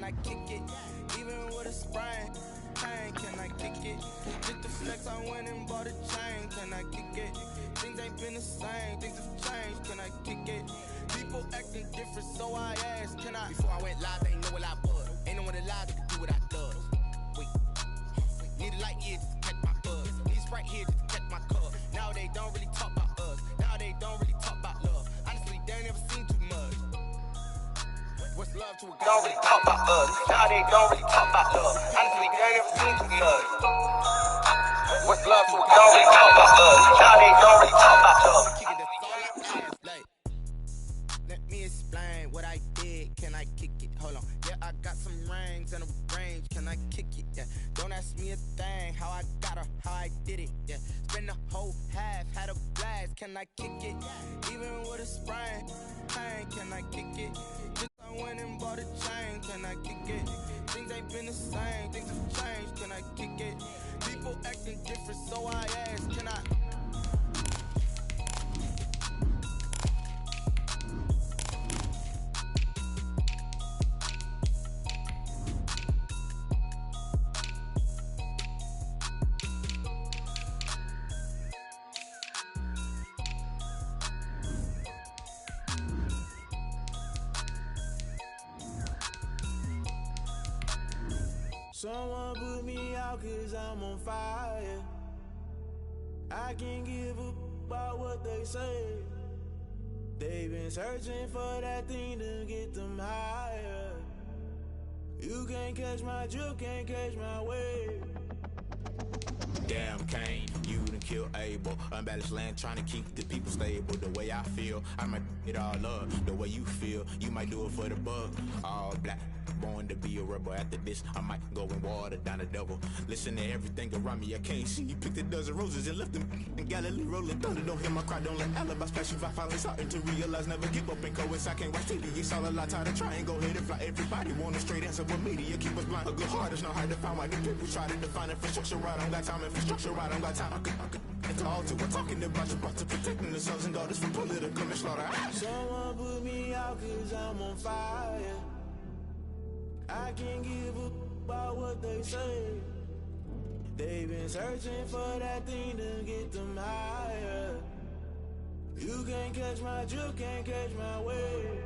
I kick it? Even with a sprain, pain, can I kick it? Just the flex, I went and bought a chain, can I kick it? Things ain't been the same, things have changed, can I kick it? People acting different, so I asked, can I? Before I went live, they ain't know what I was. Ain't no one alive that can do what I does. Wait, need a light here just to catch my buzz. Need a Sprite here just to catch my cup. Now they don't really talk about us. Now they don't really talk about love. Honestly, they ain't never seen too much. What's love to a guy? Don't really talk about us. Now they don't really talk about love. Honestly, they ain't never seen too much. What's love to a guy? Don't really talk about us. Now they don't really talk about love. Let me explain what I did. Can I kick it? Hold on. Yeah, I got some rings and a range. Can I kick it? Yeah. Don't ask me a thing. How I got her, how I did it. Yeah. Spend the whole half, had a blast. Can I kick it? Even with a sprain, pain. Can I kick it? Just I went and bought a chain. Can I kick it? Things ain't been the same. Things have changed. Can I kick it? People acting different, so I asked. Can I? Someone put me out cause I'm on fire. I can't give up about what they say. They've been searching for that thing to get them higher. You can't catch my drift, can't catch my wave. Damn, Kane, you done killed Abel. Unbalanced land, trying to keep the people stable. The way I feel, I might it all up. The way you feel, you might do it for the bug. All black, born to be a rebel. After this, I might go and water down the devil. Listen to everything around me, I can't see. You picked a dozen roses and left them in Galilee rolling thunder. Don't hear my cry, don't let alibis flash. If I finally starting to realize, never give up and coincide. I can't watch TV, it's all a lot. Time to try and go ahead and fly. Everybody want a straight answer, but media keep us blind. A good heart is not hard to find. Why the people try to define infrastructure right? I don't got time, infrastructure right, I don't got time. I could it's all to we're talking about you, about to protecting the sons and daughters from political and slaughter. Someone put me out cause I'm on fire. I can't give up about what they say. They've been searching for that thing to get them higher. You can't catch my drift, can't catch my wave.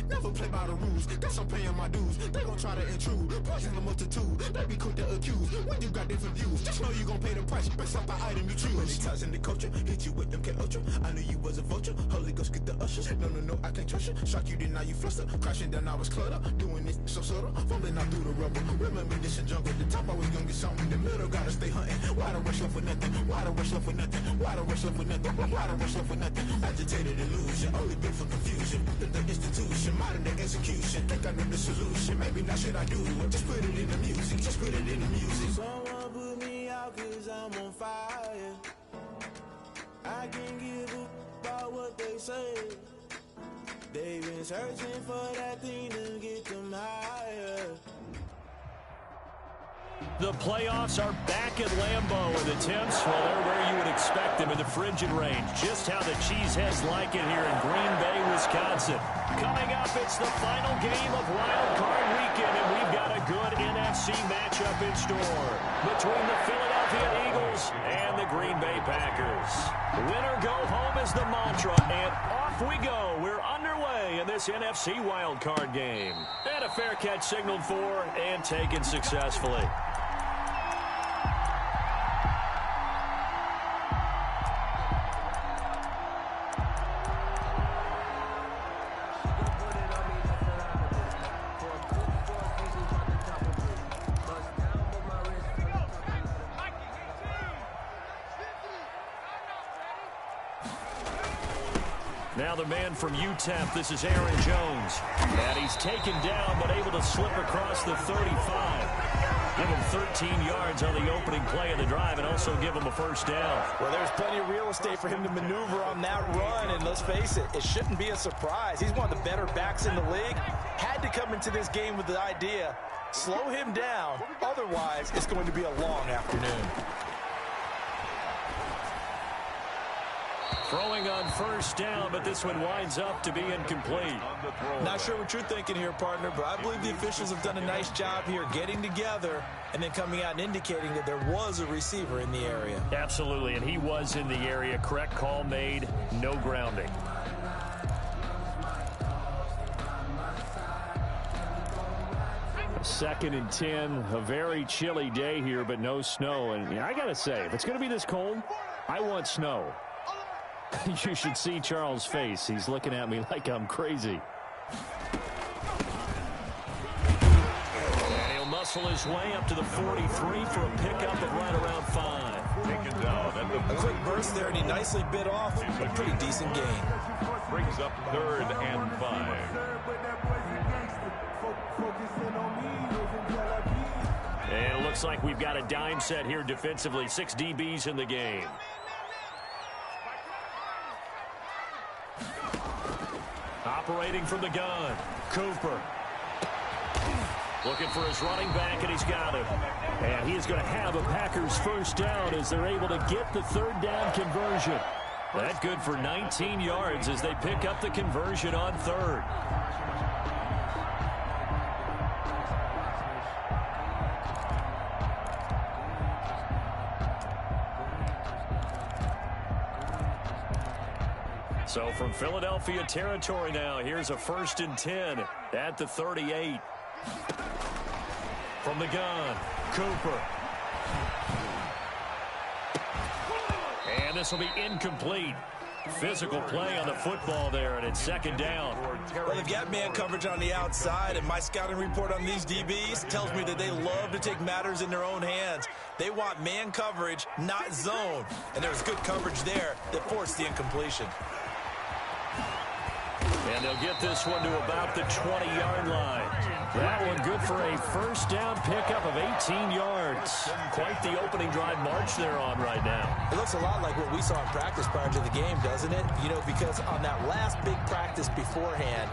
Never play by the rules, guess I'm paying my dues. They gon' try to intrude, poison the multitude. They be quick to accuse, when you got different views. Just know you gon' pay the price, based off the item you choose. Many times in the culture, hit you with MK Ultra. I knew you was a vulture, Holy Ghost get the ushers. No, I can't trust you. Shock you, then now you fluster. Crashing down, I was cluttered. Doing this so subtle, fumbling out through the rubble. Remember this in jungle, the top always gonna get something. The middle gotta stay hunting. Why the rush left for nothing? Why the rush left for nothing? Why the rush left for nothing? Why the rush left for nothing? Agitated illusion, only built for confusion. The institution, modern day execution. Think I know the solution. Maybe not should I do it? Just put it in the music. Just put it in the music. Someone put me out cause I'm on fire. I can't give up about what they say. They've been searching for that thing to get them higher. The playoffs are back at Lambeau, and the temps, well, they're where you would expect them in the frigid range. Just how the Cheeseheads like it here in Green Bay, Wisconsin. Coming up, it's the final game of Wild Card Weekend, and we've got a good NFC matchup in store between the Philadelphia Eagles and the Green Bay Packers. Win or go home is the mantra, and off we go. We're underway in this NFC Wild Card game. And a fair catch signaled for and taken successfully. Now the man from UTEP, this is Aaron Jones. And he's taken down, but able to slip across the 35. Give him 13 yards on the opening play of the drive and also give him a first down. Well, there's plenty of real estate for him to maneuver on that run, and let's face it, it shouldn't be a surprise. He's one of the better backs in the league. Had to come into this game with the idea, slow him down, otherwise it's going to be a long afternoon. Throwing on first down, but this one winds up to be incomplete. Not sure what you're thinking here, partner, but I believe the officials have done a nice job here getting together and then coming out and indicating that there was a receiver in the area. Absolutely, and he was in the area. Correct call made, no grounding. Second and 10, a very chilly day here, but no snow. And I got to say, if it's going to be this cold, I want snow. You should see Charles' face. He's looking at me like I'm crazy. And he'll muscle his way up to the 43 for a pickup of right around 5. Taken down at the A quick burst there, and he nicely bit off a pretty decent gain. brings up 3rd and 5. And it looks like we've got a dime set here defensively. 6 DBs in the game. Operating from the gun, Cooper. Looking for his running back, and he's got him. And he is going to have a Packers first down as they're able to get the 3rd down conversion. That's good for 19 yards as they pick up the conversion on 3rd. So from Philadelphia territory now, here's a 1st and 10 at the 38. From the gun, Cooper. And this will be incomplete. Physical play on the football there, and it's 2nd down. Well, they've got man coverage on the outside, and my scouting report on these DBs tells me that they love to take matters in their own hands. They want man coverage, not zone. And there was good coverage there that forced the incompletion. And they'll get this one to about the 20-yard line. That one good for a first down pickup of 18 yards. Quite the opening drive march they're on right now. It looks a lot like what we saw in practice prior to the game, doesn't it? You know, because on that last big practice beforehand,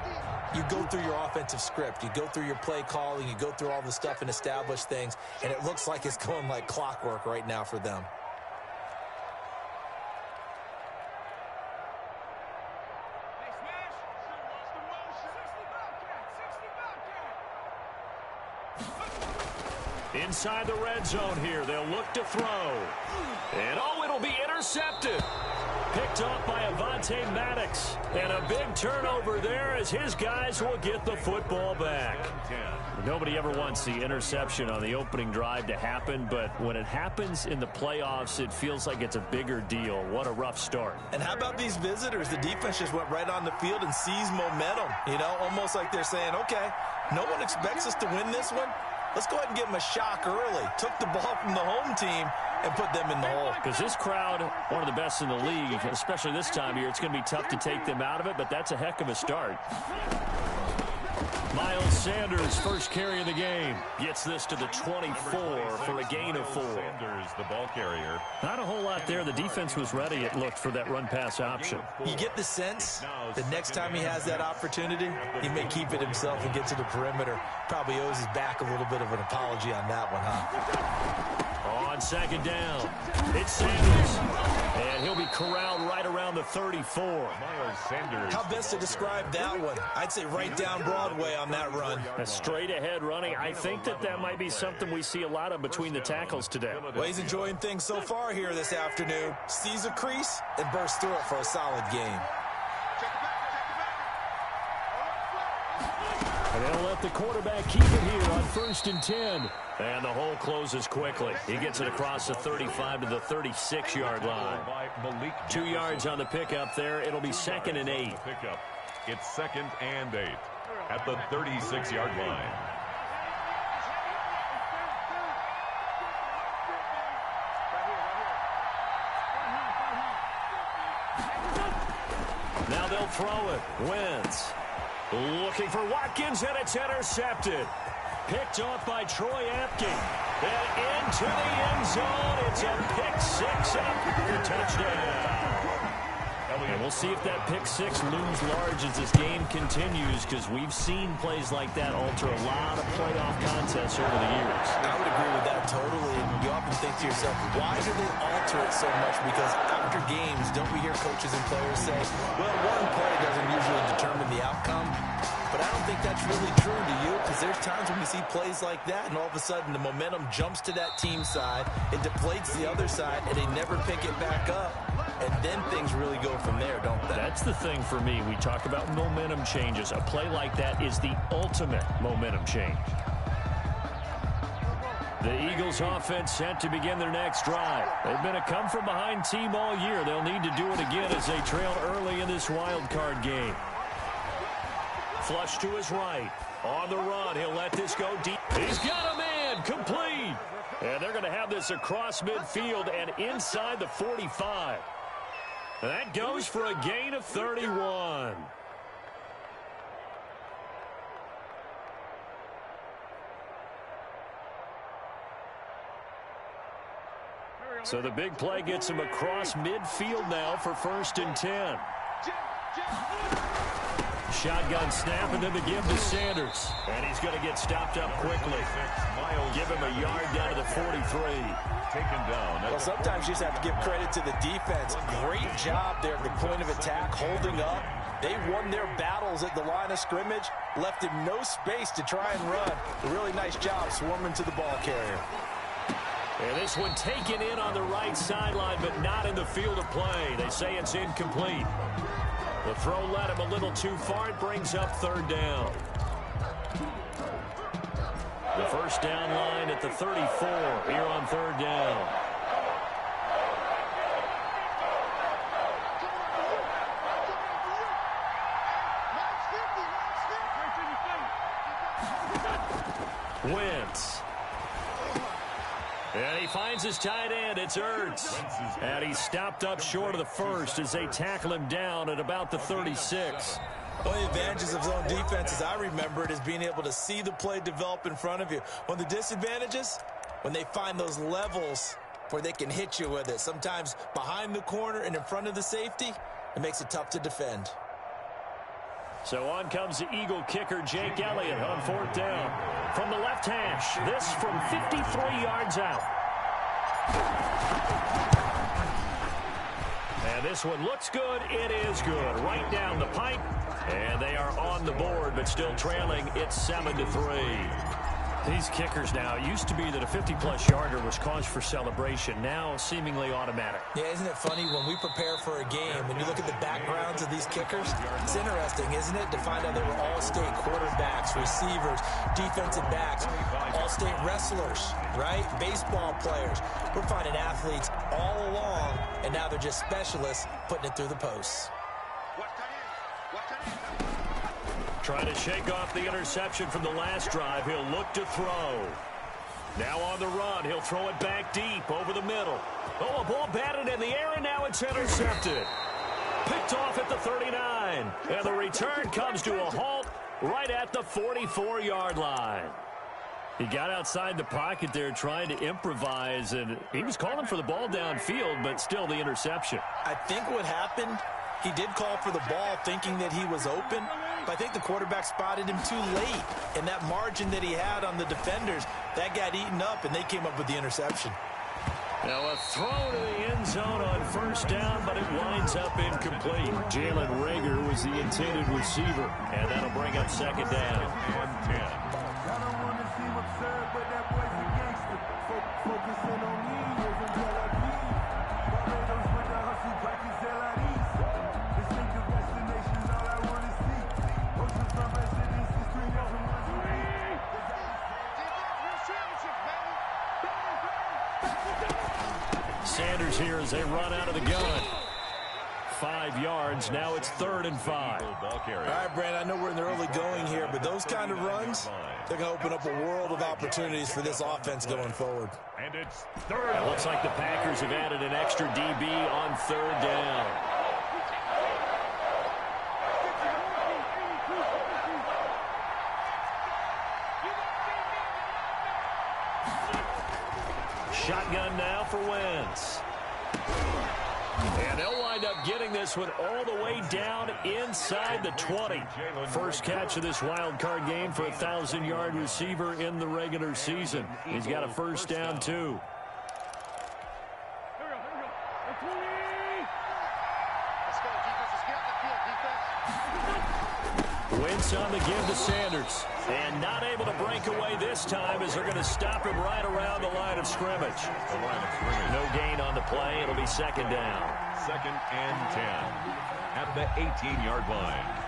you go through your offensive script. You go through your play calling. You go through all the stuff and establish things. And it looks like it's going like clockwork right now for them. Inside the red zone here, they'll look to throw. And oh, it'll be intercepted. Picked off by Avonte Maddox. And a big turnover there as his guys will get the football back. Nobody ever wants the interception on the opening drive to happen, but when it happens in the playoffs, it feels like it's a bigger deal. What a rough start. And how about these visitors? The defense just went right on the field and seized momentum. You know, almost like they're saying, okay, no one expects us to win this one. Let's go ahead and give them a shock early. Took the ball from the home team and put them in the hole. Because this crowd, one of the best in the league, especially this time of year, it's going to be tough to take them out of it, but that's a heck of a start. Miles Sanders, first carry of the game, gets this to the 24 for a gain of 4. Sanders, the ball carrier. Not a whole lot there. The defense was ready, it looked, for that run-pass option. You get the sense that next time he has that opportunity, he may keep it himself and get to the perimeter. Probably owes his back a little bit of an apology on that one, huh? On 2nd down, it's Sanders. And he'll be corralled right around the 34. Miles Sanders. How best to describe that one? I'd say right down Broadway on that run. A straight-ahead running. I think that might be something we see a lot of between the tackles today. Well, he's enjoying things so far here this afternoon. Sees a crease and bursts through it for a solid game. And they'll let the quarterback keep it here on 1st and 10. And the hole closes quickly. He gets it across the 35 to the 36-yard line. 2 yards on the pickup there. It'll be 2nd and 8. Pickup. It's 2nd and 8 at the 36-yard line. Now they'll throw it. Wentz looking for Watkins, and it's intercepted. Picked off by Troy Apke. And into the end zone. It's a pick-6 after touchdown. And we'll see if that pick-6 looms large as this game continues, because we've seen plays like that alter a lot of playoff contests over the years. I would agree with that totally. And you often think to yourself, why do they all to it so much because after games, don't we hear coaches and players say, well, one play doesn't usually determine the outcome. But I don't think that's really true to you, because there's times when we see plays like that, and all of a sudden the momentum jumps to that team side, it deflates the other side, and they never pick it back up. And then things really go from there, don't they? That's the thing for me. We talk about momentum changes. A play like that is the ultimate momentum change. The Eagles offense set to begin their next drive. They've been a come-from-behind team all year. They'll need to do it again as they trail early in this wild card game. Flush to his right. On the run, he'll let this go deep. He's got a man, complete. And they're going to have this across midfield and inside the 45. That goes for a gain of 31. So the big play gets him across midfield now for 1st and 10. Shotgun snap, and then the give to Sanders. And he's going to get stopped up quickly. Give him a yard down to the 43. Taken down. Well, sometimes you just have to give credit to the defense. Great job there at the point of attack, holding up. They won their battles at the line of scrimmage, left him no space to try and run. A really nice job swarming to the ball carrier. And this one taken in on the right sideline, but not in the field of play. They say it's incomplete. The throw led him a little too far. It brings up 3rd down. The first down line at the 34 here on 3rd down. Wentz. And he finds his tight end. It's Ertz. And he's stopped up short of the first as they tackle him down at about the 36. One of the advantages of zone defense, as I remember it, is being able to see the play develop in front of you. One of the disadvantages, when they find those levels where they can hit you with it. Sometimes behind the corner and in front of the safety, it makes it tough to defend. So on comes the Eagle kicker, Jake Elliott, on 4th down. From the left hash, this from 53 yards out. And this one looks good. It is good. Right down the pipe. And they are on the board, but still trailing. It's 7-3. These kickers now, it used to be that a 50-plus yarder was cause for celebration. Now seemingly automatic. Yeah, isn't it funny when we prepare for a game, when you look at the backgrounds of these kickers, it's interesting, isn't it, to find out they were all-state quarterbacks, receivers, defensive backs, all-state wrestlers, right? Baseball players. We're finding athletes all along, and now they're just specialists putting it through the posts. Trying to shake off the interception from the last drive. He'll look to throw. Now on the run. He'll throw it back deep over the middle. Oh, a ball batted in the air, and now it's intercepted. Picked off at the 39. And the return comes to a halt right at the 44-yard line. He got outside the pocket there trying to improvise, and he was calling for the ball downfield, but still the interception. I think what happened, he did call for the ball thinking that he was open, but I think the quarterback spotted him too late. And that margin that he had on the defenders, that got eaten up, and they came up with the interception. Now a throw to the end zone on 1st down, but it winds up incomplete. Jalen Reagor was the intended receiver, and that'll bring up 2nd down. Sanders here as they run out of the gun. 5 yards. Now it's 3rd and 5. All right, Brandon, I know we're in the early going here, but those kind of runs, they're going to open up a world of opportunities for this offense going forward. And it's 3rd. It looks like the Packers have added an extra DB on 3rd down. Shotgun now for Wentz. And they'll wind up getting this one all the way down inside the 20. First catch of this wild card game for a 1,000-yard receiver in the regular season. He's got a 1st down, too. Wentz on the give to Sanders. And not able to break away this time as they're going to stop him right around the line of scrimmage. No gain on the play. It'll be second down. 2nd and 10 at the 18-yard line.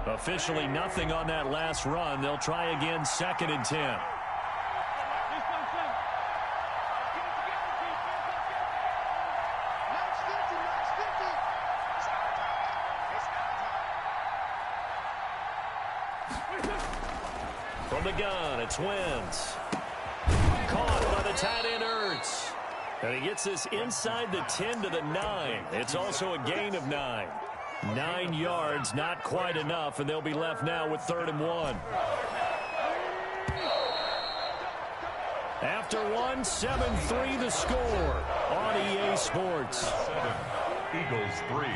Officially nothing on that last run. They'll try again 2nd and 10. From the gun, it's Wentz. Caught by the tight end Ertz. And he gets this inside the 10 to the 9. It's also a gain of 9. 9 yards, not quite enough, and they'll be left now with 3rd and 1. After 1, 7-3 the score on EA Sports. 7, Eagles 3.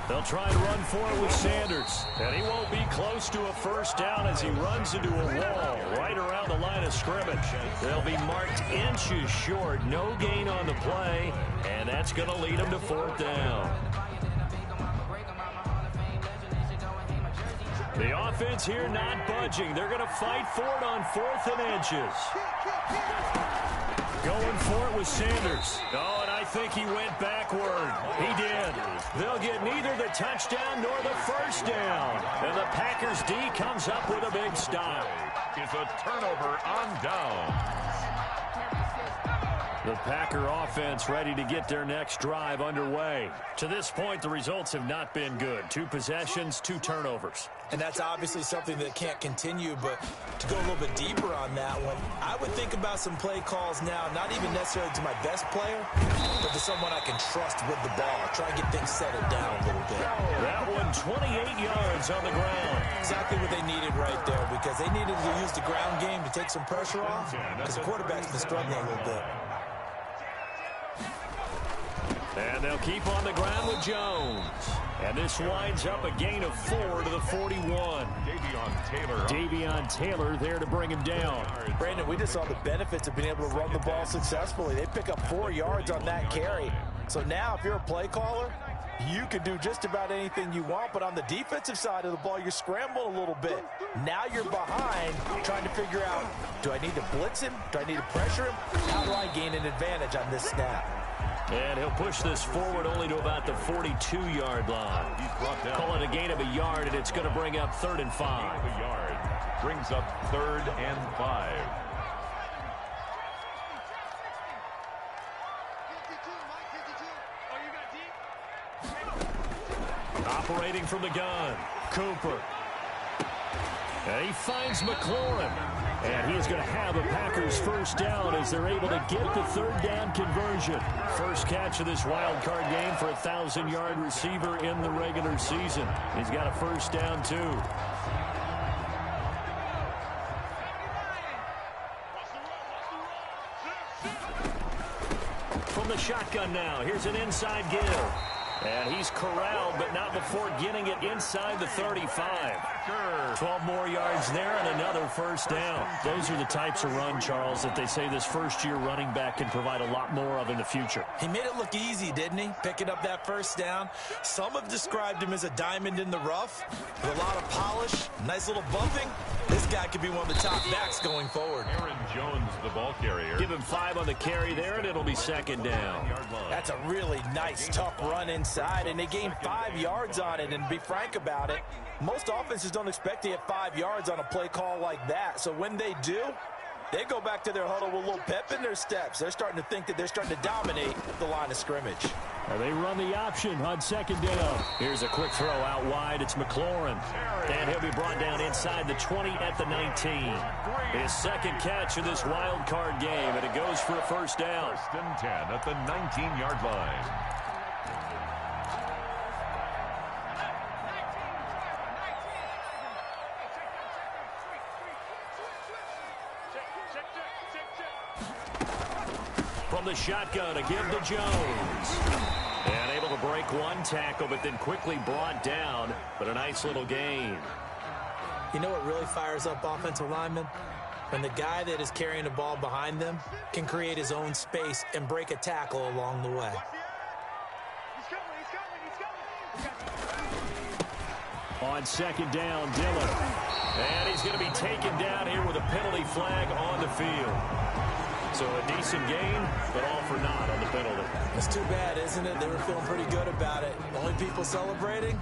They'll try and run for it with Sanders. And he won't be close to a first down as he runs into a wall right around the line of scrimmage. They'll be marked inches short. No gain on the play. And that's going to lead them to 4th down. The offense here not budging. They're going to fight for it on 4th and inches. Going for it with Sanders. Oh, and I think he went backward. He did. They'll get neither the touchdown nor the first down. And the Packers D comes up with a big stop. It's a turnover on down. The Packer offense ready to get their next drive underway. To this point, the results have not been good. 2 possessions, 2 turnovers. And that's obviously something that can't continue, but to go a little bit deeper on that one, I would think about some play calls now, not even necessarily to my best player, but to someone I can trust with the ball. Try and get things settled down a little bit. That one 28 yards on the ground. Exactly what they needed right there, because they needed to use the ground game to take some pressure off, because the quarterback's been struggling a little bit. And they'll keep on the ground with Jones. And this winds up a gain of 4 to the 41. Davion Taylor there to bring him down. Brandon, we just saw the benefits of being able to run the ball successfully. They pick up 4 yards on that carry. So now if you're a play caller, you can do just about anything you want. But on the defensive side of the ball, you're scrambling a little bit. Now you're behind trying to figure out, do I need to blitz him? Do I need to pressure him? How do I gain an advantage on this snap? And he'll push this forward only to about the 42-yard line. Call it a gain of a yard, and it's going to bring up 3rd and 5. A yard brings up 3rd and 5. Operating from the gun, Cooper. And he finds McLaurin. And he is going to have a Packers first down as they're able to get the 3rd down conversion. First catch of this wild card game for a 1,000-yard receiver in the regular season. He's got a first down, too. From the shotgun now, here's an inside give. And he's corralled, but not before getting it inside the 35. 12 more yards there and another first down. Those are the types of run, Charles, that they say this first-year running back can provide a lot more of in the future. He made it look easy, didn't he? Picking up that first down. Some have described him as a diamond in the rough with a lot of polish, nice little bumping. This guy could be one of the top backs going forward. Aaron Jones, the ball carrier. Give him 5 on the carry there, and it'll be second down. That's a really nice, tough run inside, and they gained 5 yards on it. And to be frank about it, most offenses don't expect to get 5 yards on a play call like that. So when they do, they go back to their huddle with a little pep in their steps. They're starting to think that they're starting to dominate the line of scrimmage. They run the option on second down. Here's a quick throw out wide. It's McLaurin. And he'll be brought down inside the 20 at the 19. His second catch of this wild card game, and it goes for a first down. 1st and 10 at the 19-yard line. From from the shotgun to give to Jones. And able to break one tackle, but then quickly brought down. But a nice little gain. You know what really fires up offensive linemen? When the guy that is carrying the ball behind them can create his own space and break a tackle along the way. On second down, Dillon. And he's going to be taken down here with a penalty flag on the field. So a decent gain, but all for naught on the penalty. It's too bad, isn't it? They were feeling pretty good about it. Only people celebrating,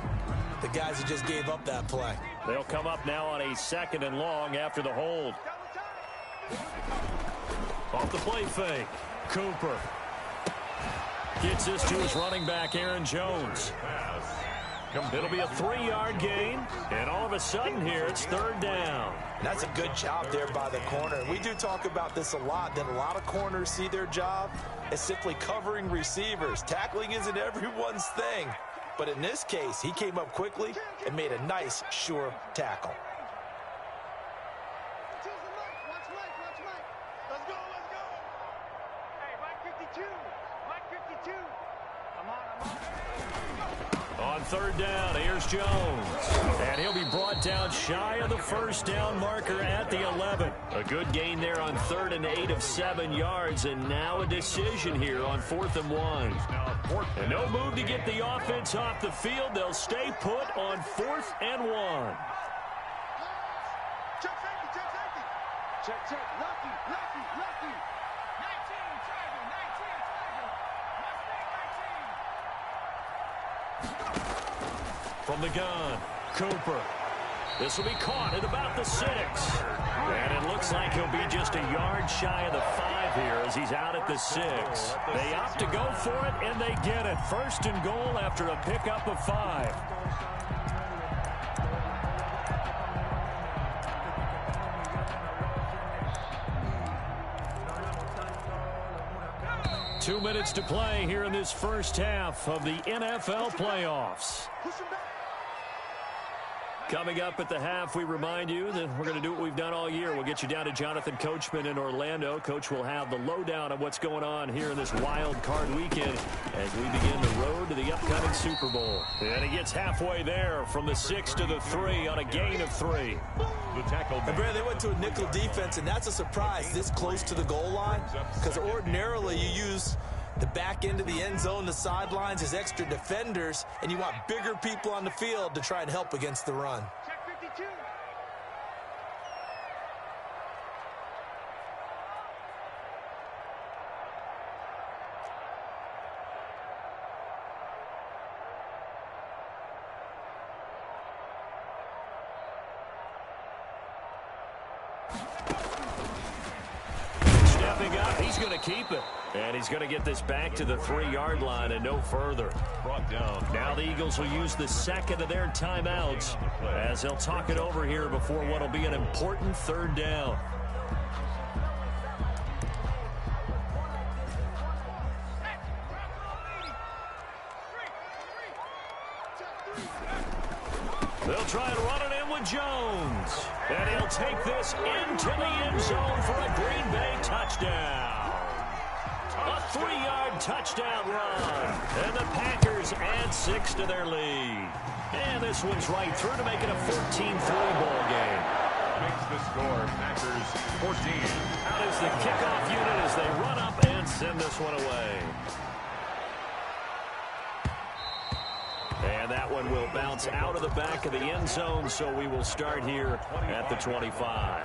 the guys who just gave up that play. They'll come up now on a 2nd and long after the hold. Off the play fake, Cooper. Gets this to his running back, Aaron Jones. It'll be a 3-yard gain, and all of a sudden here, it's 3rd down. And that's a good job there by the corner. We do talk about this a lot, that a lot of corners see their job as simply covering receivers. Tackling isn't everyone's thing. But in this case, he came up quickly and made a nice, sure tackle. On 3rd down, here's Jones. And he'll be brought down shy of the 1st down marker at the 11. A good gain there on 3rd and 8 of 7 yards. And now a decision here on 4th and 1. And no move to get the offense off the field. They'll stay put on 4th and 1. Check safety, check safety. Check. Lucky. 19, Tiger. From the gun, Cooper. This will be caught at about the 6. And it looks like he'll be just a yard shy of the 5 here as he's out at the 6. They opt to go for it, and they get it. 1st and goal after a pickup of 5. 2 minutes to play here in this first half of the NFL playoffs. Coming up at the half, we remind you that we're going to do what we've done all year. We'll get you down to Jonathan Coachman in Orlando. Coach will have the lowdown of what's going on here in this wild card weekend as we begin the road to the upcoming Super Bowl. And he gets halfway there from the 6 to the 3 on a gain of 3. The tackle. And Brad, they went to a nickel defense, and that's a surprise this close to the goal line, because ordinarily you use the back end of the end zone, the sidelines as extra defenders, and you want bigger people on the field to try and help against the run. Check 52. Stepping up, he's going to keep it. And he's going to get this back to the 3-yard line and no further. Brought down. Now the Eagles will use the second of their timeouts as they'll talk it over here before what will be an important 3rd down. They'll try and run it in with Jones. And he'll take this into the end zone for a Green Bay touchdown. A 3-yard touchdown run. And the Packers add 6 to their lead. And this one's right through to make it a 14-3 ball game. Makes the score. Packers 14. Out is the kickoff unit as they run up and send this one away. And that one will bounce out of the back of the end zone, so we will start here at the 25.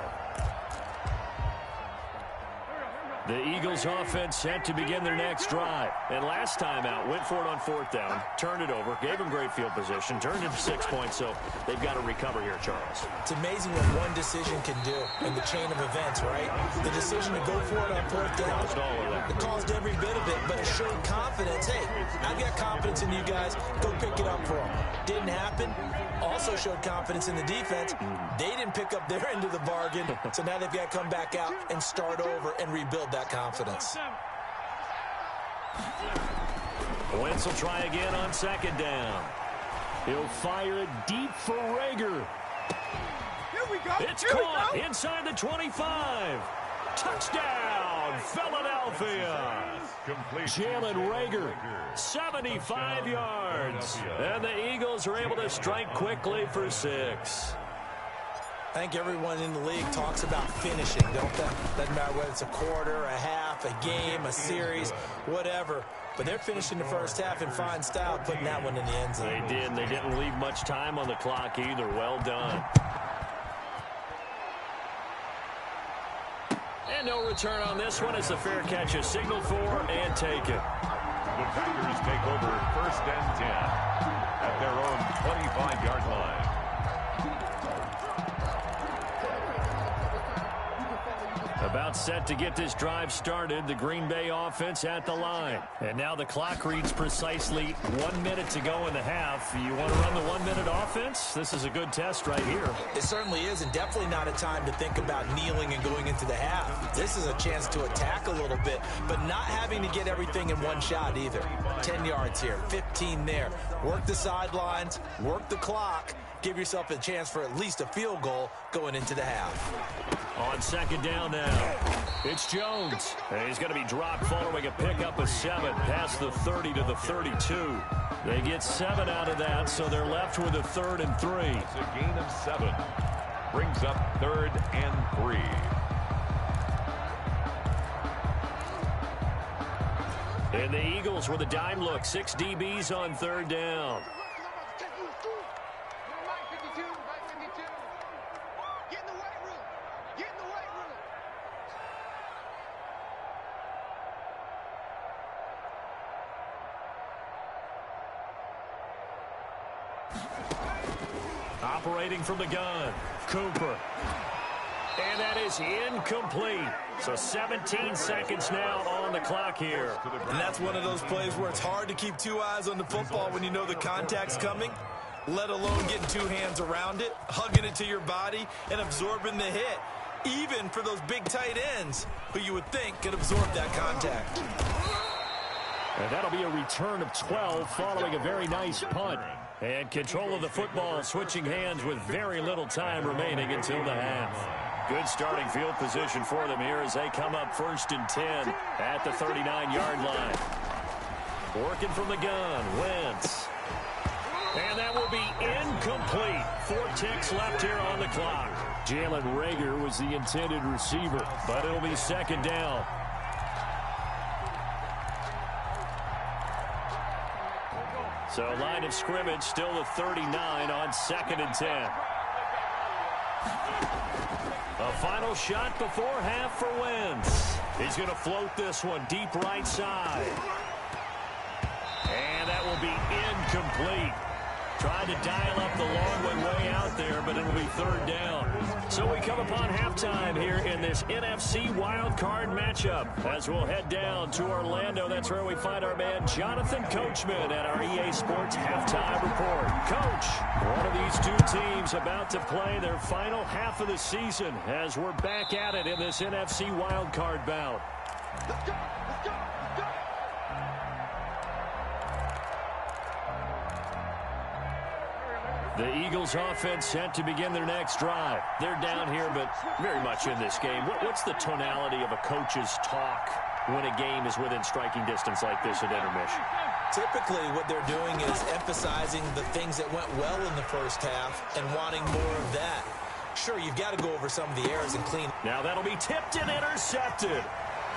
The Eagles offense set to begin their next drive. And last time out, went for it on 4th down, turned it over, gave them great field position, turned it to 6 points, so they've got to recover here, Charles. It's amazing what one decision can do in the chain of events, right? The decision to go for it on 4th down, Caused all of that. it caused every bit of it, but it showed confidence. Hey, I've got confidence in you guys. Go pick it up for them. Didn't happen. Also showed confidence in the defense. They didn't pick up their end of the bargain, so now they've got to come back out and start over and rebuild that confidence. Wentz will try again on 2nd down. He'll fire it deep for Rager. Here we go. It's caught inside the 25. Touchdown, Philadelphia. Jalen Reagor, 75 yards. And the Eagles are able to strike quickly for 6. I think everyone in the league talks about finishing, don't they? Doesn't matter whether it's a quarter, a half, a game, a series, whatever. But they're finishing the first half in fine style, putting that one in the end zone. They did. They didn't leave much time on the clock either. Well done. And no return on this one. It's a fair catch, a signal for, and take it. The Packers take over 1st and 10 at their own 25-yard line. About set to get this drive started, the Green Bay offense at the line. And now the clock reads precisely 1 minute to go in the half. You want to run the 1 minute offense? This is a good test right here. It certainly is, and definitely not a time to think about kneeling and going into the half. This is a chance to attack a little bit, but not having to get everything in one shot either. 10 yards here, 15 there. Work the sidelines, work the clock, give yourself a chance for at least a field goal going into the half. On second down now, it's Jones. And he's going to be dropped following a pickup of 7 past the 30 to the 32. They get 7 out of that, so they're left with a 3rd and 3. It's a gain of 7. Brings up 3rd and 3. And the Eagles with a dime look. 6 DBs on 3rd down. Operating from the gun, Cooper. And that is incomplete. So 17 seconds now on the clock here. And that's one of those plays where it's hard to keep 2 eyes on the football when you know the contact's coming, let alone getting 2 hands around it, hugging it to your body, and absorbing the hit, even for those big tight ends who you would think could absorb that contact. And that'll be a return of 12 following a very nice punt. And control of the football switching hands with very little time remaining until the half. Good starting field position for them here as they come up 1st and 10 at the 39-yard line. Working from the gun, Wentz. And that will be incomplete. 4 ticks left here on the clock. Jalen Reagor was the intended receiver, but it'll be 2nd down. So line of scrimmage still the 39 on 2nd and 10. A final shot before half for Wentz. He's going to float this one deep right side. And that will be incomplete. Tried to dial up the long way out there, but it'll be 3rd down. So we come upon halftime here in this NFC Wild Card matchup. As we'll head down to Orlando, that's where we find our man Jonathan Coachman at our EA Sports Halftime Report. Coach, one of these 2 teams about to play their final half of the season as we're back at it in this NFC Wild Card bout. Let's go! Let's go! Let's go! The Eagles offense set to begin their next drive. They're down here, but very much in this game. What's the tonality of a coach's talk when a game is within striking distance like this at intermission? Typically, what they're doing is emphasizing the things that went well in the first half and wanting more of that. Sure, you've got to go over some of the errors and clean. Now that'll be tipped and intercepted.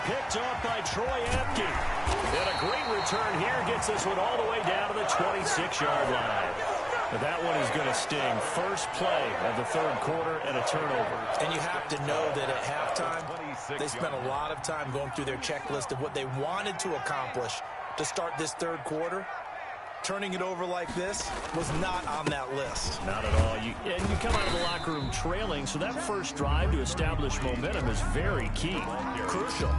Picked off by Troy Apke. And a great return here gets this one all the way down to the 26-yard line. But that one is going to sting. First play of the 3rd quarter and a turnover. And you have to know that at halftime, they spent a lot of time going through their checklist of what they wanted to accomplish to start this 3rd quarter. Turning it over like this was not on that list. Not at all. You come out of the locker room trailing, so that first drive to establish momentum is very key. Crucial.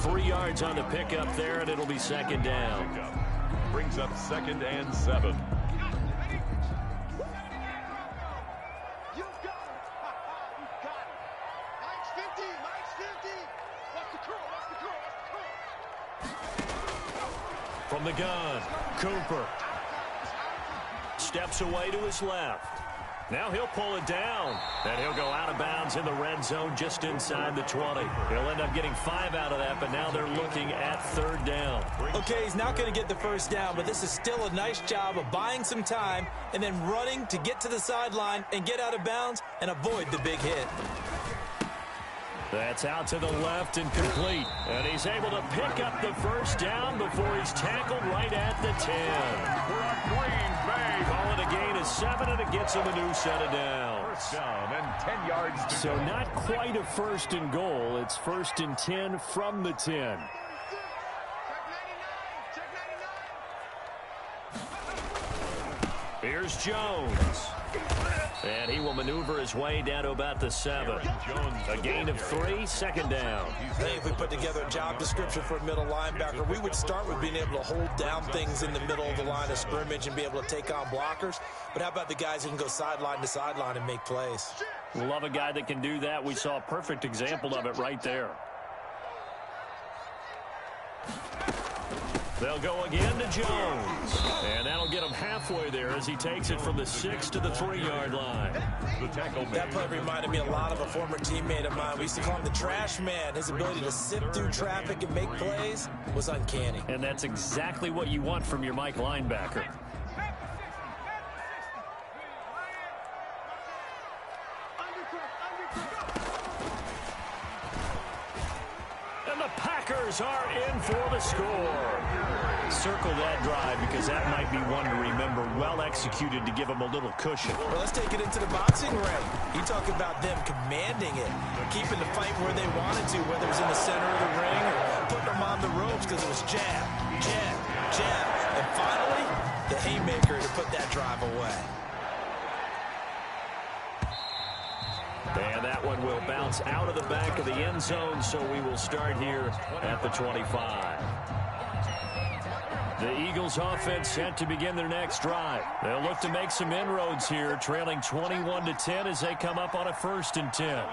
3 yards on the pickup there, and it'll be 2nd down. Brings up 2nd and 7. From the gun, Cooper steps away to his left. Now he'll pull it down, and he'll go out of bounds in the red zone just inside the 20. He'll end up getting 5 out of that, but now they're looking at 3rd down. Okay, he's not going to get the first down, but this is still a nice job of buying some time and then running to get to the sideline and get out of bounds and avoid the big hit. That's out to the left and complete. And he's able to pick up the first down before he's tackled right at the 10. Green Bay. Call it a gain of 7, and it gets him a new set of downs. First down and 10 yards to So go. not quite a 1st and goal. It's 1st and 10 from the 10. Here's Jones. And he will maneuver his way down to about the 7. A gain of 3, 2nd down. I think if we put together a job description for a middle linebacker, we would start with being able to hold down things in the middle of the line of scrimmage and be able to take on blockers. But how about the guys who can go sideline to sideline and make plays? Love a guy that can do that. We saw a perfect example of it right there. They'll go again to Jones. And that'll get him halfway there as he takes it from the 6 to the 3-yard line. That play reminded me a lot of a former teammate of mine. We used to call him the trash man. His ability to sift through traffic and make plays was uncanny. And that's exactly what you want from your Mike linebacker. And the Packers are in for the score. Circle that drive because that might be one to remember. Well executed to give them a little cushion. Well, let's take it into the boxing ring. You talk about them commanding it, keeping the fight where they wanted to, whether it was in the center of the ring or putting them on the ropes because it was jab, jab, jab. And finally, the haymaker to put that drive away. And that one will bounce out of the back of the end zone, so we will start here at the 25. The Eagles offense set to begin their next drive. They'll look to make some inroads here, trailing 21-10 as they come up on a 1st and 10.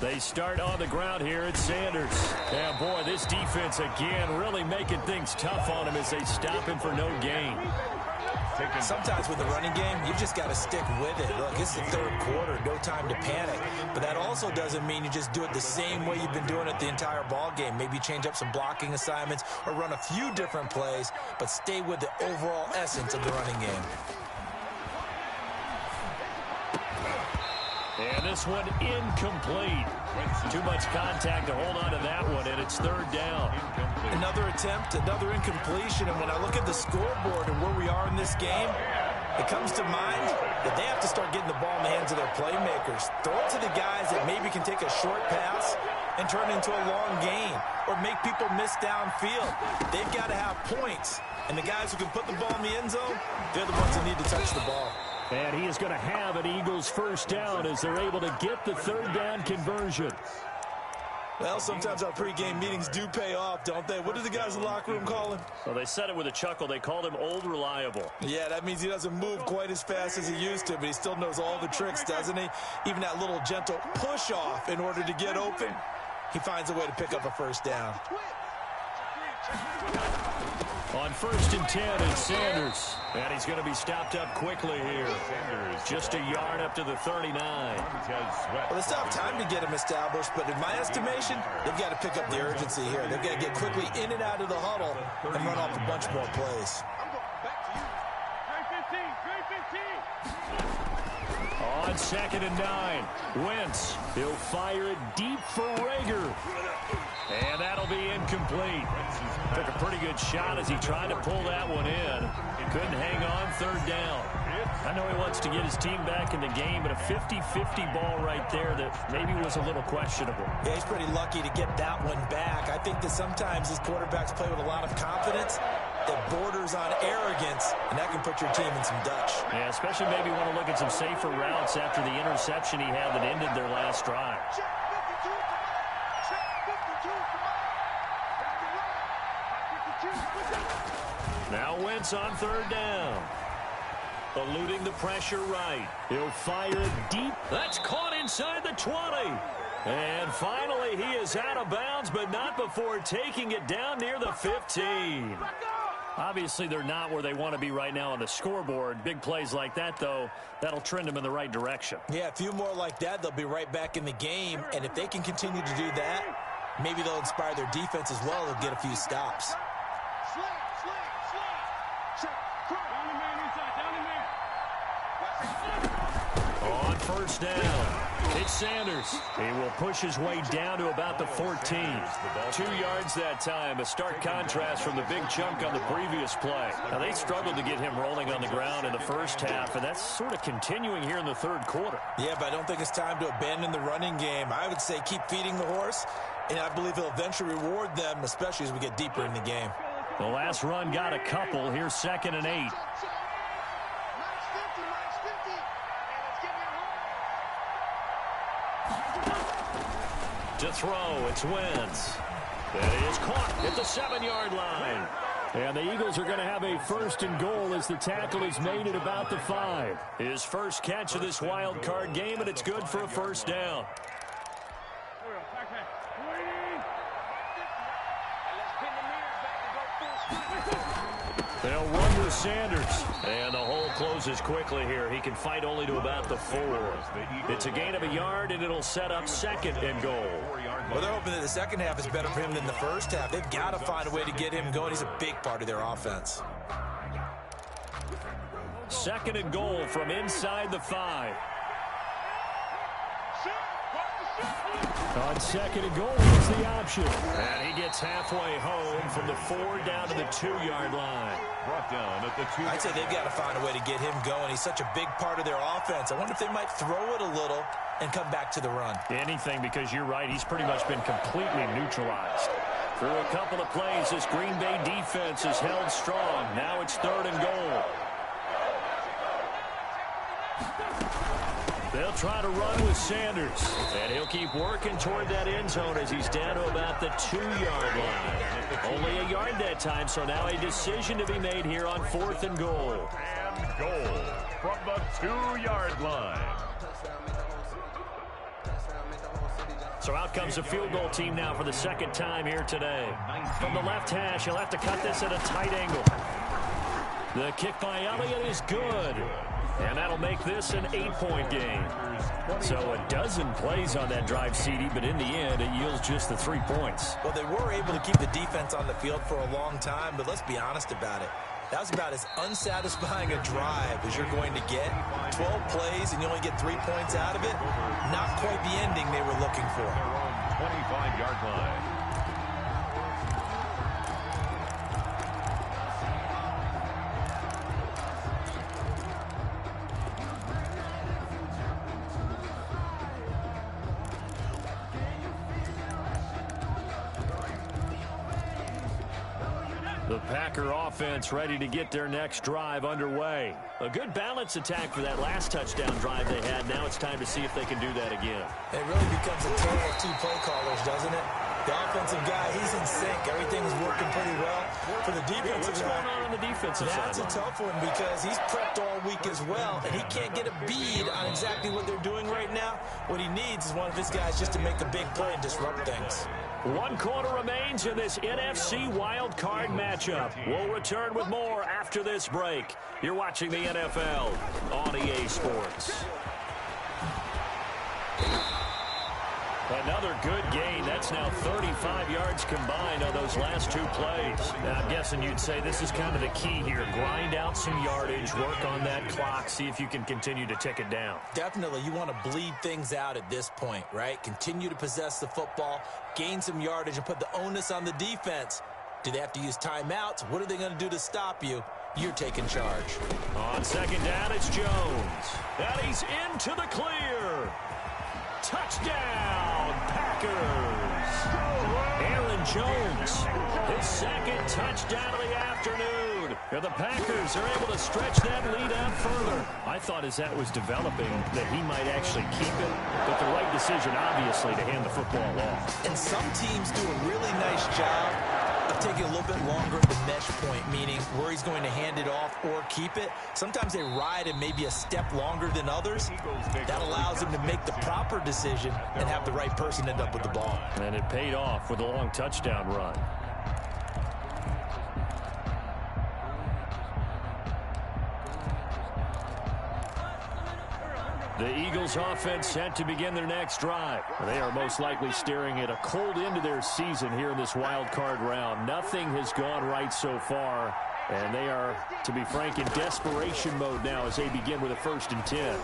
They start on the ground here at Sanders. Yeah, boy, this defense again really making things tough on him as they stop him for no gain. Sometimes with the running game, you just got to stick with it. Look, it's the 3rd quarter, no time to panic. But that also doesn't mean you just do it the same way you've been doing it the entire ball game. Maybe change up some blocking assignments or run a few different plays, but stay with the overall essence of the running game. And this one incomplete. Too much contact to hold on to that one, and it's 3rd down. Another attempt, another incompletion, and when I look at the scoreboard and where we are in this game, it comes to mind that they have to start getting the ball in the hands of their playmakers. Throw it to the guys that maybe can take a short pass and turn it into a long gain or make people miss downfield. They've got to have points, and the guys who can put the ball in the end zone, they're the ones that need to touch the ball. And he is going to have an Eagles 1st down as they're able to get the 3rd down conversion. Well, sometimes our pregame meetings do pay off, don't they? What do the guys in the locker room call him? Well, they said it with a chuckle. They called him Old Reliable. Yeah, that means he doesn't move quite as fast as he used to, but he still knows all the tricks, doesn't he? Even that little gentle push-off in order to get open, he finds a way to pick up a 1st down. On 1st and 10, it's Sanders. And he's going to be stopped up quickly here. Just a yard up to the 39. Well, they still have time to get him established, but in my estimation, they've got to pick up the urgency here. They've got to get quickly in and out of the huddle and run off a bunch more plays. On 2nd and 9, Wentz. He'll fire it deep for Rager. And that'll be incomplete. Took a pretty good shot as he tried to pull that one in. Couldn't hang on 3rd down. I know he wants to get his team back in the game, but a 50-50 ball right there that maybe was a little questionable. Yeah, he's pretty lucky to get that one back. I think that sometimes his quarterbacks play with a lot of confidence that borders on arrogance, and that can put your team in some Dutch. Yeah, especially maybe want to look at some safer routes after the interception he had that ended their last drive. Now Wentz on third down. Eluding the pressure right. He'll fire it deep. That's caught inside the 20. And finally, he is out of bounds, but not before taking it down near the 15. Obviously, they're not where they want to be right now on the scoreboard. Big plays like that, though, that'll trend them in the right direction. Yeah, a few more like that, they'll be right back in the game. And if they can continue to do that, maybe they'll inspire their defense as well. They'll get a few stops. On first down, it's Sanders. He will push his way down to about the 14. 2 yards that time, a stark contrast from the big chunk on the previous play. Now, they struggled to get him rolling on the ground in the first half, and that's sort of continuing here in the third quarter. Yeah, but I don't think it's time to abandon the running game. I would say keep feeding the horse, and I believe he'll eventually reward them, especially as we get deeper in the game. The last run got a couple. Here's 2nd and 8. To throw, it's Wentz. That is caught at the 7-yard line. And the Eagles are going to have a 1st and goal as the tackle is made at about the 5. His first catch of this wild card game, and it's good for a first down. They'll run with Sanders. And the hole closes quickly here. He can fight only to about the 4. It's a gain of a yard, and it'll set up 2nd and goal. Well, they're hoping that the second half is better for him than the first half. They've got to find a way to get him going. He's a big part of their offense. 2nd and goal from inside the 5. On 2nd and goal, here's the option. And he gets halfway home from the 4 down to the 2-yard line. Brought down at the 2. I'd say they've got to find a way to get him going. He's such a big part of their offense. I wonder if they might throw it a little and come back to the run. Anything, because you're right, he's pretty much been completely neutralized. Through a couple of plays, this Green Bay defense is held strong. Now it's 3rd and goal. They'll try to run with Sanders. And he'll keep working toward that end zone as he's down to about the 2-yard line. Only a yard that time, so now a decision to be made here on 4th and goal. And goal from the 2-yard line. So out comes the field goal team now for the 2nd time here today. From the left hash, he'll have to cut this at a tight angle. The kick by Elliott is good. And that'll make this an 8-point game. So a dozen plays on that drive, CD, but in the end, it yields just the 3 points. Well, they were able to keep the defense on the field for a long time, but let's be honest about it. That was about as unsatisfying a drive as you're going to get. 12 plays and you only get 3 points out of it. Not quite the ending they were looking for. Their own 25-yard line. The Packer offense ready to get their next drive underway. A good balance attack for that last touchdown drive they had. Now it's time to see if they can do that again. It really becomes a tale of 2 play callers, doesn't it? The offensive guy, he's in sync. Everything's working pretty well. For the defensive What's going on the defensive side? That's a tough one because he's prepped all week as well, and he can't get a bead on exactly what they're doing right now. What he needs is one of his guys just to make a big play and disrupt things. 1 quarter remains in this NFC wild card matchup. We'll return with more after this break. You're watching the NFL on EA Sports. Another good gain. That's now 35 yards combined on those last 2 plays. Now, I'm guessing you'd say this is kind of the key here. Grind out some yardage, work on that clock, see if you can continue to tick it down. Definitely, you want to bleed things out at this point, right? Continue to possess the football, gain some yardage, and put the onus on the defense. Do they have to use timeouts? What are they going to do to stop you? You're taking charge. On 2nd down, it's Jones. And he's into the clear. Touchdown, Packers. Aaron Jones, his 2nd touchdown of the afternoon. And the Packers are able to stretch that lead out further. I thought as that was developing that he might actually keep it, but the right decision, obviously, to hand the football off. And some teams do a really nice job of taking a little bit longer at the mesh point, meaning where he's going to hand it off or keep it. Sometimes they ride it maybe a step longer than others. That allows him to make the proper decision and have the right person end up with the ball. And it paid off with a long touchdown run. The Eagles offense set to begin their next drive. They are most likely staring at a cold end to their season here in this wild card round. Nothing has gone right so far, and they are, to be frank, in desperation mode now as they begin with a 1st and 10.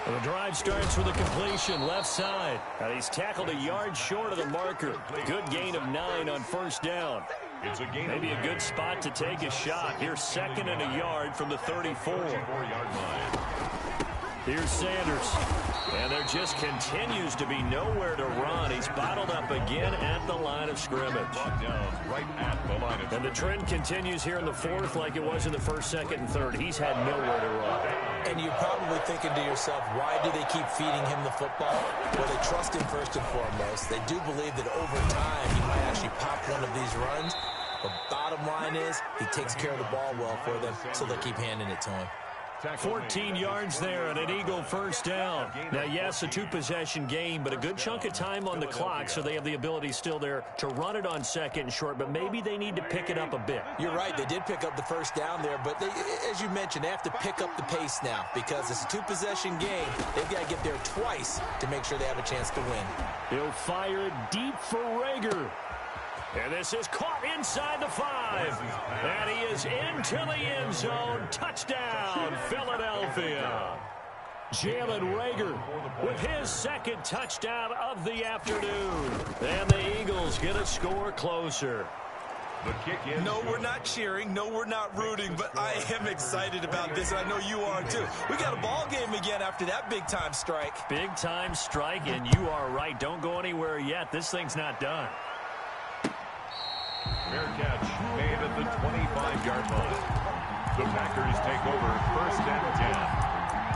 And the drive starts with a completion left side. And he's tackled a yard short of the marker. Good gain of 9 on 1st down. Maybe a good spot to take a shot. Here's 2nd and a yard from the 34-yard line. Here's Sanders. And there just continues to be nowhere to run. He's bottled up again at the line of scrimmage. And the trend continues here in the 4th like it was in the 1st, 2nd, and 3rd. He's had nowhere to run. And you're probably thinking to yourself, why do they keep feeding him the football? Well, they trust him first and foremost. They do believe that over time he might actually pop one of these runs. The bottom line is he takes care of the ball well for them, so they keep handing it to him. 14 yards there and an Eagle 1st down. Now, yes, a 2-possession game, but a good chunk of time on the clock, so they have the ability still there to run it on 2nd and short, but maybe they need to pick it up a bit. You're right. They did pick up the 1st down there, but they, as you mentioned, they have to pick up the pace now because it's a 2-possession game. They've got to get there twice to make sure they have a chance to win. He'll fire it deep for Reagor. And this is caught inside the 5. And he is into the end zone. Touchdown, Philadelphia. Jalen Reagor with his 2nd touchdown of the afternoon. And the Eagles get a score closer. No, we're not cheering. No, we're not rooting, but I am excited about this, and I know you are too. We got a ball game again after that big-time strike. Big-time strike, and you are right. Don't go anywhere yet. This thing's not done. Fair catch made at the 25-yard line. The Packers take over 1st and 10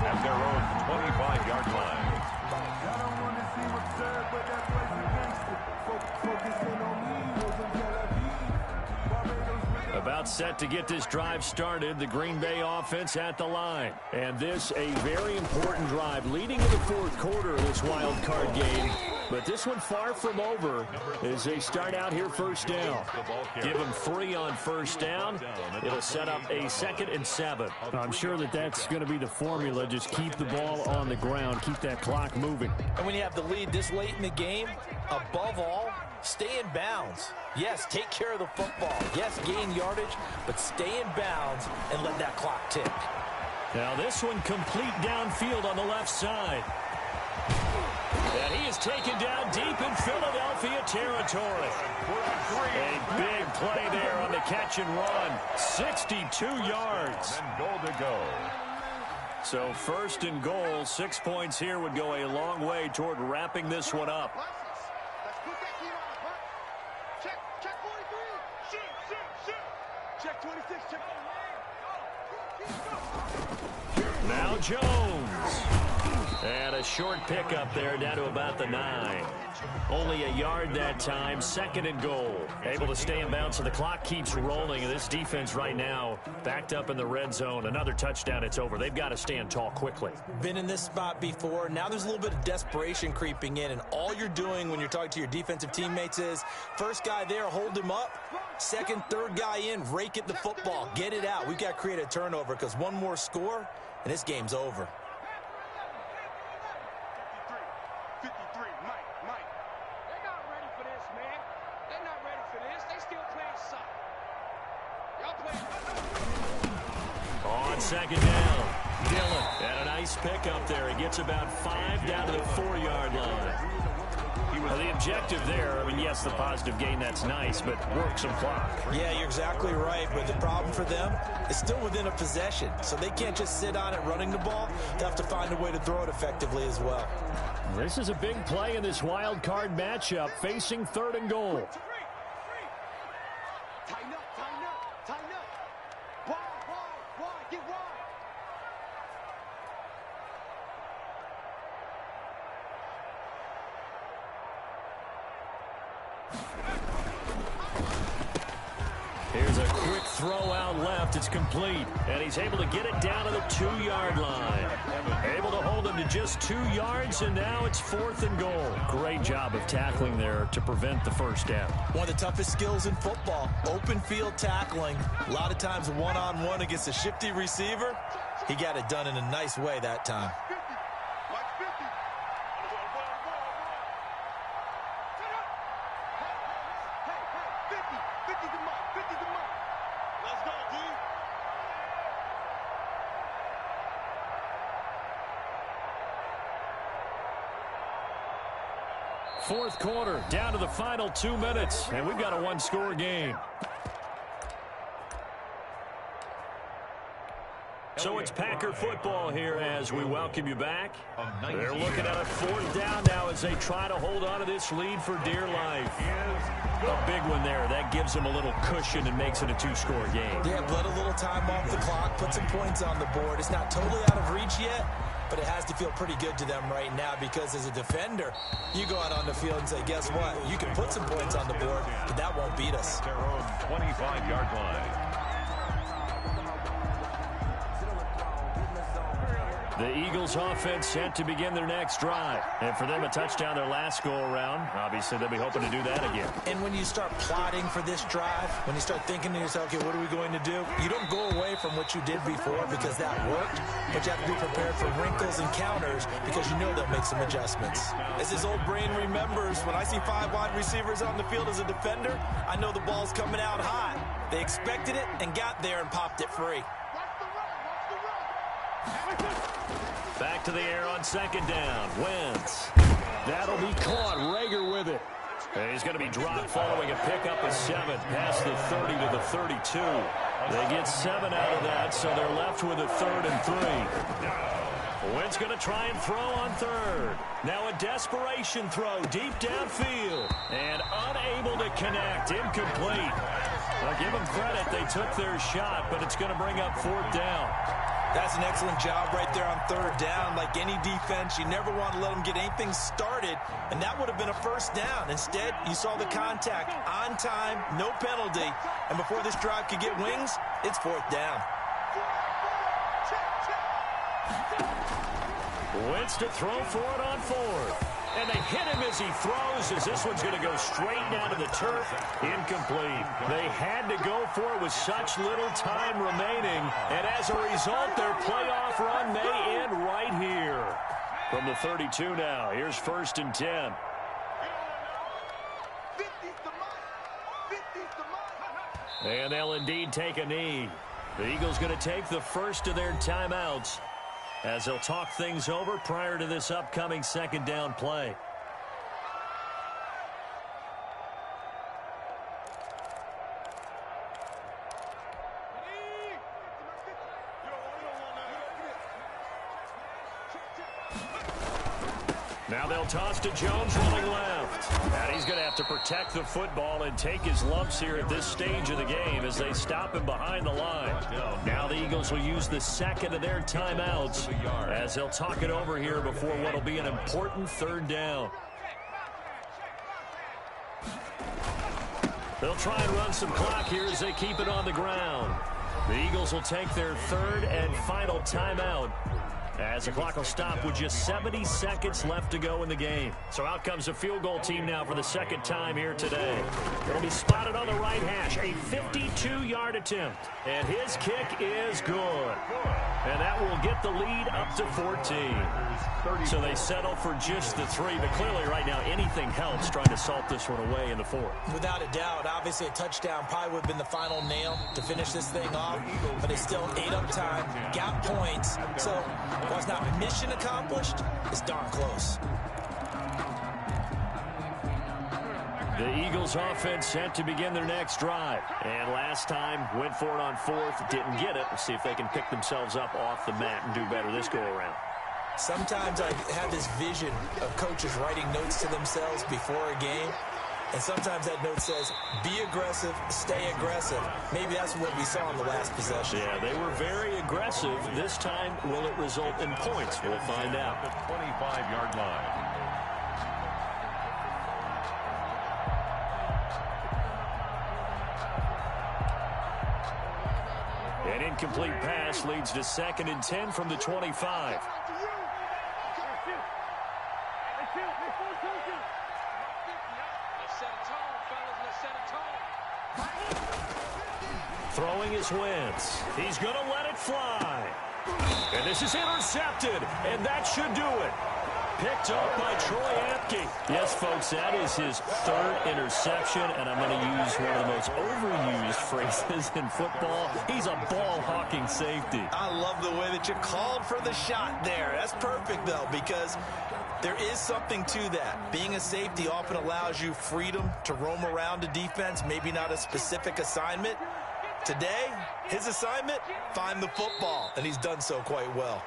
at their own 25-yard line. I don't want to see what's there, but that place against it. Focusing on me, About set to get this drive started, the Green Bay offense at the line. And this a very important drive leading to the 4th quarter of this wild card game. But this one far from over as they start out here 1st down. Give them 3 on 1st down. It'll set up a 2nd and 7. I'm sure that that's going to be the formula. Just keep the ball on the ground. Keep that clock moving. And when you have the lead this late in the game, above all, stay in bounds. Yes, take care of the football. Yes, gain yardage, but stay in bounds and let that clock tick. Now this one complete downfield on the left side. And he is taken down deep in Philadelphia territory. A big play there on the catch and run. 62 yards. And goal to go. So 1st and goal, 6 points here would go a long way toward wrapping this one up. Let's put that team on. Check 43. Shoot. Check 26. Check. Now Jones. And a short pickup there down to about the 9. Only a yard that time. 2nd and goal. Able to stay in bounds, so the clock keeps rolling. This defense right now backed up in the red zone. Another touchdown, it's over. They've got to stand tall quickly. Been in this spot before. Now there's a little bit of desperation creeping in, and all you're doing when you're talking to your defensive teammates is first guy there, hold him up. 2nd, 3rd guy in, rake at the football. Get it out. We've got to create a turnover because one more score, and this game's over. 53. Mike. They're not ready for this, man. They're not ready for this. They still playing soccer. Y'all playing. On 2nd down, Dillon. And a nice pickup there. He gets about 5 down to the 4-yard line. Well, the objective there, I mean, yes, the positive gain, that's nice, but work some clock. Yeah, you're exactly right, but the problem for them is still within a possession, so they can't just sit on it running the ball. They have to find a way to throw it effectively as well. This is a big play in this wild card matchup, facing 3rd and goal. Tighten up. Wide, get wide. Here's a quick throw out left. It's complete. And he's able to get it down to the 2-yard line. Able to hold him to just 2 yards, and now it's 4th and goal. Great job of tackling there to prevent the first down. One of the toughest skills in football, open field tackling. A lot of times one-on-one against a shifty receiver. He got it done in a nice way that time. Fourth quarter, down to the final 2 minutes, and we've got a one-score game. So it's Packer football here as we welcome you back. They're looking at a 4th down now as they try to hold on to this lead for dear life. A big one there. That gives them a little cushion and makes it a 2-score game. Yeah, let a little time off the clock, put some points on the board. It's not totally out of reach yet, but it has to feel pretty good to them right now because as a defender, you go out on the field and say, guess what? You can put some points on the board, but that won't beat us. Their own 25-yard line. The Eagles offense set to begin their next drive. And for them, a touchdown their last go-around. Obviously, they'll be hoping to do that again. And when you start plotting for this drive, when you start thinking to yourself, okay, what are we going to do? You don't go away from what you did before because that worked, but you have to be prepared for wrinkles and counters because you know they'll make some adjustments. As his old brain remembers, when I see 5 wide receivers on the field as a defender, I know the ball's coming out hot. They expected it and got there and popped it free. Back to the air on 2nd down. Wentz. That'll be caught. Rager with it. And he's going to be dropped following a pickup of 7 past the 30 to the 32. They get 7 out of that, so they're left with a 3rd and 3. Wentz going to try and throw on 3rd. Now a desperation throw deep downfield. And unable to connect. Incomplete. Well, give them credit. They took their shot, but it's going to bring up 4th down. That's an excellent job right there on 3rd down. Like any defense, you never want to let them get anything started, and that would have been a 1st down. Instead, you saw the contact on time, no penalty, and before this drive could get wings, it's 4th down. Wentz to throw for it on 4th. And they hit him as he throws, as this one's going to go straight down to the turf. Incomplete. They had to go for it with such little time remaining. And as a result, their playoff run may end right here. From the 32 now, here's 1st and 10. And they'll indeed take a knee. The Eagles going to take the first of their timeouts as they'll talk things over prior to this upcoming 2nd down play. Now they'll toss to Jones running left. And he's going to have to protect the football and take his lumps here at this stage of the game as they stop him behind the line. Now the Eagles will use the 2nd of their timeouts as they'll talk it over here before what will be an important 3rd down. They'll try and run some clock here as they keep it on the ground. The Eagles will take their 3rd and final timeout as the clock will stop with just 70 seconds left to go in the game. So out comes the field goal team now for the 2nd time here today. It'll be spotted on the right hash. A 52-yard attempt. And his kick is good. And that will get the lead up to 14. So they settle for just the 3. But clearly right now anything helps trying to salt this one away in the 4th. Without a doubt, obviously a touchdown probably would have been the final nail to finish this thing off. But they still ate up time, got points. So while it's not mission accomplished, it's darn close. The Eagles offense set to begin their next drive. And last time went for it on 4th, didn't get it. We'll see if they can pick themselves up off the mat and do better this go-around. Sometimes I have this vision of coaches writing notes to themselves before a game. And sometimes that note says, be aggressive, stay aggressive. Maybe that's what we saw in the last possession. Yeah, they were very aggressive. This time, will it result in points? We'll find out. The 25-yard line. An incomplete pass leads to 2nd and 10 from the 25. Throwing is Wentz. He's going to let it fly. And this is intercepted, and that should do it. Picked up by Troy Apke. Yes, folks, that is his 3rd interception, and I'm going to use one of the most overused phrases in football. He's a ball-hawking safety. I love the way that you called for the shot there. That's perfect, though, because there is something to that. Being a safety often allows you freedom to roam around a defense, maybe not a specific assignment. Today, his assignment, find the football, and he's done so quite well.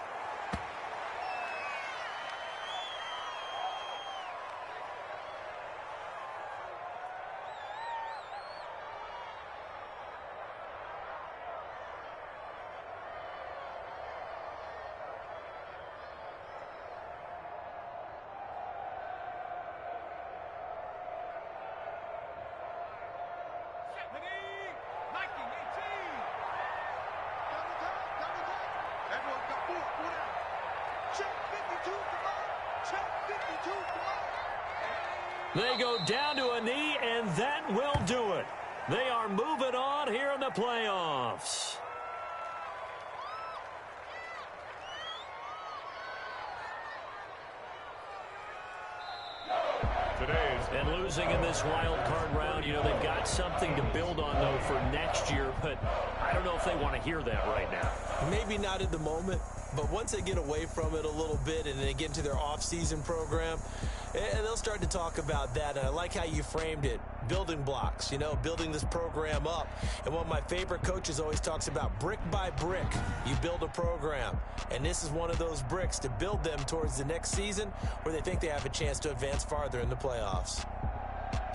They go down to a knee, and that will do it. They are moving on here in the playoffs. And losing in this wild card round, you know, they've got something to build on, though, for next year. But I don't know if they want to hear that right now. Maybe not in the moment, but once they get away from it a little bit and they get into their off-season program, and they'll start to talk about that. And I like how you framed it. Building blocks, you know, building this program up. And one of my favorite coaches always talks about brick by brick, you build a program. And this is one of those bricks to build them towards the next season where they think they have a chance to advance farther in the playoffs.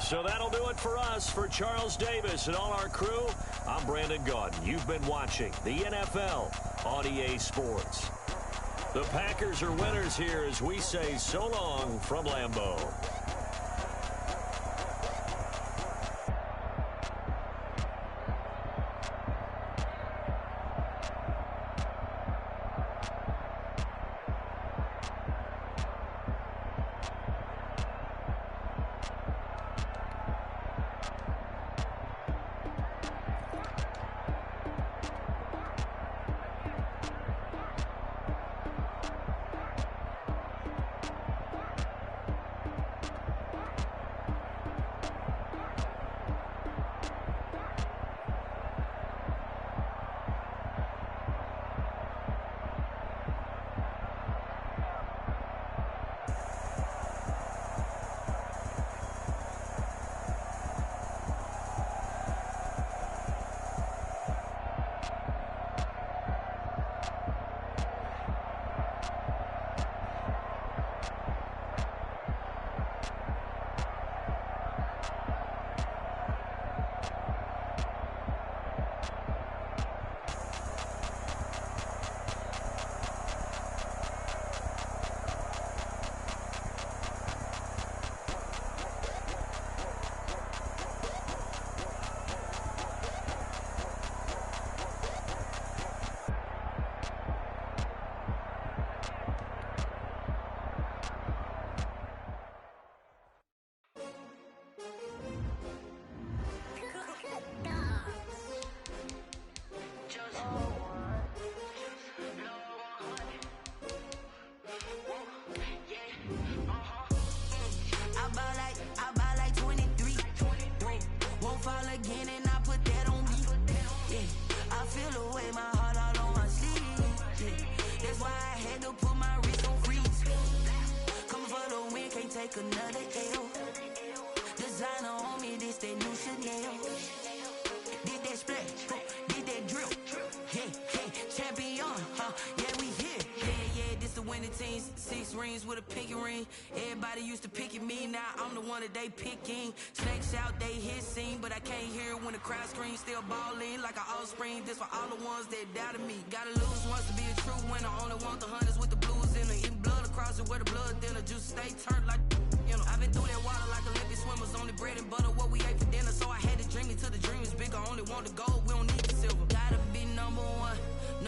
So that'll do it for us. For Charles Davis and all our crew, I'm Brandon Gaudin. You've been watching the NFL on EA Sports. The Packers are winners here as we say so long from Lambeau. Another L. Designer on me, this that new Chanel. Did that splash, did that drill. Yeah, champion, yeah, we here. Yeah, this the winning team. 6 rings with a pinky ring. Everybody used to pick at me, now I'm the one that they picking. Snakes out, they hit scene, but I can't hear it when the crowd screams. Still balling like an offspring. This for all the ones that doubted me. Gotta lose once to be a true winner. Only want the hunters with the blues in it. Eating blood across it where the blood thinner. Juice stay turned like, you know. I've been through that water like Olympic swimmers. Only bread and butter, what we ate for dinner. So I had to dream it till the dream is bigger. Only want the gold, we don't need the silver. Gotta be number one.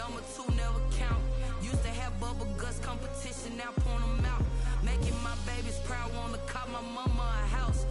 Number 2 never count. Used to have bubble guts competition, now point them out. Making my babies proud, wanna cop my mama a house.